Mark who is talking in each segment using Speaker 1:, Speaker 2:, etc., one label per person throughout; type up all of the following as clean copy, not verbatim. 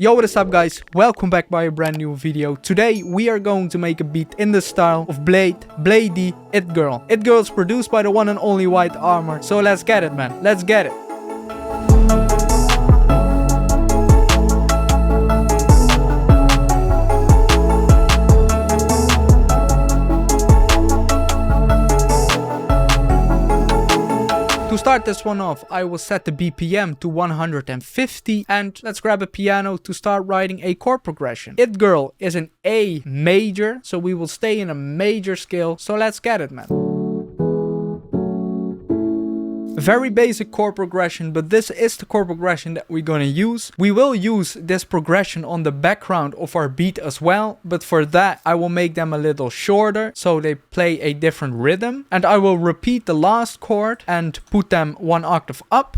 Speaker 1: Yo, what is up guys? Welcome back by a brand new video. Today we are going to make a beat in the style of BLADEE, It Girl. It Girl is produced by the one and only whitearmor. So let's get it, man. Let's get it. To start this one off, I will set the BPM to 150 and let's grab a piano to start writing a chord progression. It Girl is an A major, so we will stay in a major scale. So let's get it, man. Very basic chord progression, but this is the chord progression that we're gonna use. We will use this progression on the background of our beat as well, but for that I will make them a little shorter so they play a different rhythm, and I will repeat the last chord and put them one octave up.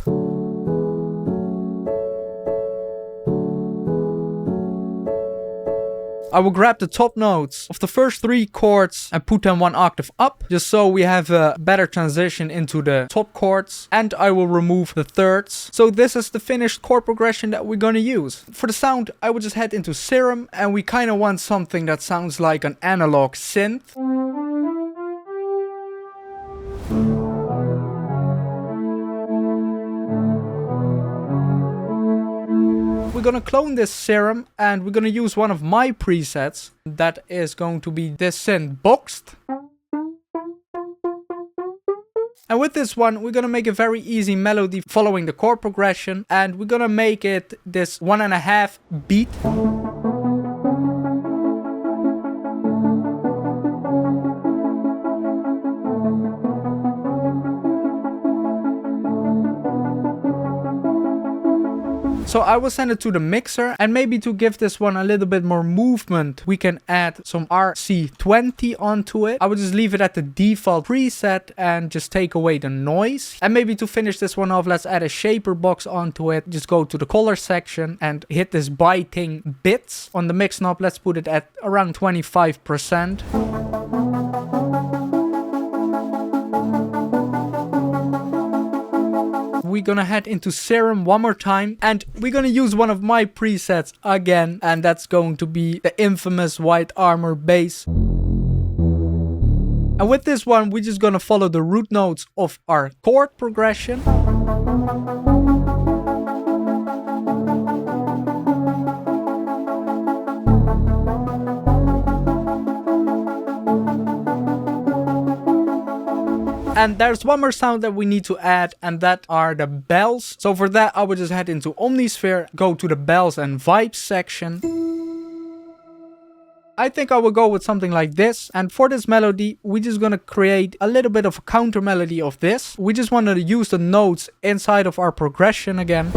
Speaker 1: I will grab the top notes of the first three chords and put them one octave up, just so we have a better transition into the top chords, and I will remove the thirds. So this is the finished chord progression that we're gonna use. For the sound, I will just head into Serum, and we kind of want something that sounds like an analog synth. We're gonna clone this Serum and we're gonna use one of my presets. That is going to be this synth boxed. And with this one, we're gonna make a very easy melody following the chord progression, and we're gonna make it this 1.5 beat. So I will send it to the mixer, and maybe to give this one a little bit more movement, we can add some RC20 onto it. I will just leave it at the default preset and just take away the noise. And maybe to finish this one off, let's add a shaper box onto it. Just go to the color section and hit this biting bits on the mix knob. Let's put it at around 25%. We're gonna head into Serum one more time, and we're gonna use one of my presets again, and that's going to be the infamous whitearmor bass. And with this one, we're just gonna follow the root notes of our chord progression. And there's one more sound that we need to add, and that are the bells. So for that, I will just head into Omnisphere, go to the bells and vibes section. I think I will go with something like this. And for this melody, we're just gonna create a little bit of a counter melody of this. We just want to use the notes inside of our progression again.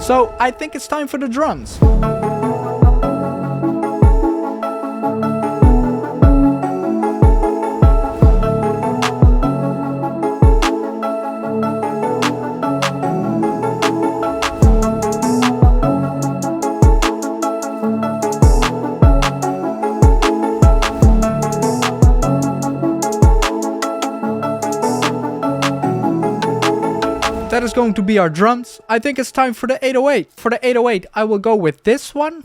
Speaker 1: So I think it's time for the drums. That is going to be our drums. I think it's time for the 808. For the 808, I will go with this one.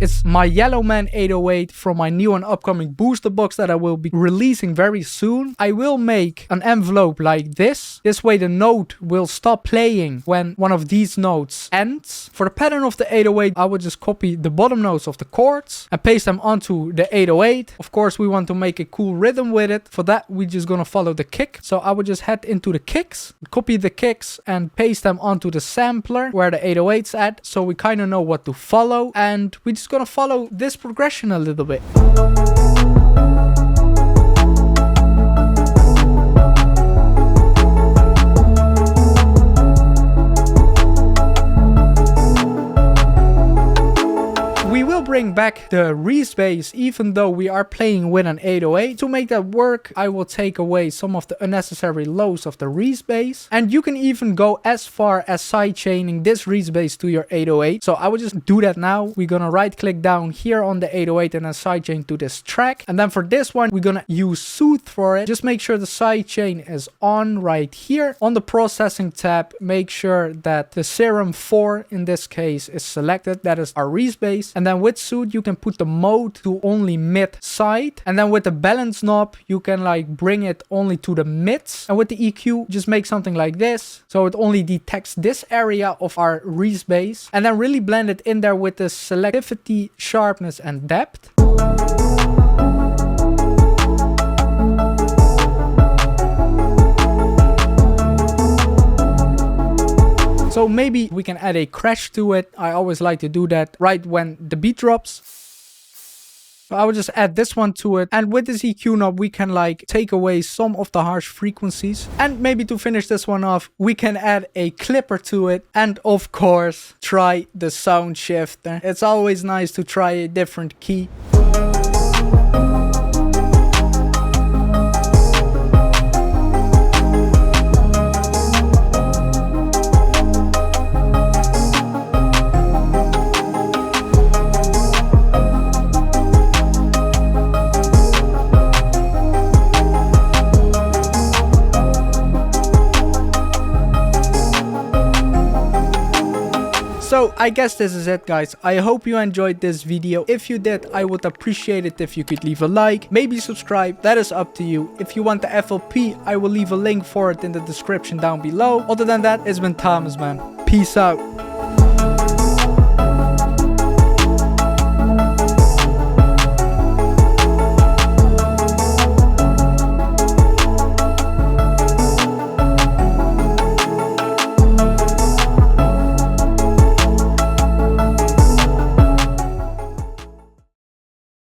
Speaker 1: It's my Yellow Man 808 from my new and upcoming booster box that I will be releasing very soon. I will make an envelope like this. This way the note will stop playing when one of these notes ends. For the pattern of the 808, I will just copy the bottom notes of the chords and paste them onto the 808. Of course, we want to make a cool rhythm with it. For that, we're just gonna follow the kick. So I will just head into the kicks, copy the kicks and paste them onto the sampler where the 808's at. So we kind of know what to follow, and we just gonna follow this progression a little bit. bring back the Reese bass even though we are playing with an 808. To make that work, I will take away some of the unnecessary lows of the Reese bass. And you can even go as far as sidechaining this Reese bass to your 808. So I will just do that now. We're gonna right click down here on the 808 and then sidechain to this track. And then for this one, we're gonna use Soothe for it. Just make sure the sidechain is on right here. On the processing tab, make sure that the Serum 4 in this case is selected. That is our Reese bass. And then with Soothe, you can put the mode to only mid side. And then with the balance knob, you can like bring it only to the mids. And with the EQ, just make something like this. So it only detects this area of our Reese bass. And then really blend it in there with the selectivity, sharpness, and depth. So maybe we can add a crash to it. I always like to do that right when the beat drops. So I will just add this one to it. And with this EQ knob, we can like take away some of the harsh frequencies. And maybe to finish this one off, we can add a clipper to it. And of course, try the sound shifter. It's always nice to try a different key. So I guess this is it, guys. I hope you enjoyed this video. If you did, I would appreciate it if you could leave a like, maybe subscribe. That is up to you. If you want the FLP, I will leave a link for it in the description down below. Other than that, it's been Thomas, man. Peace out.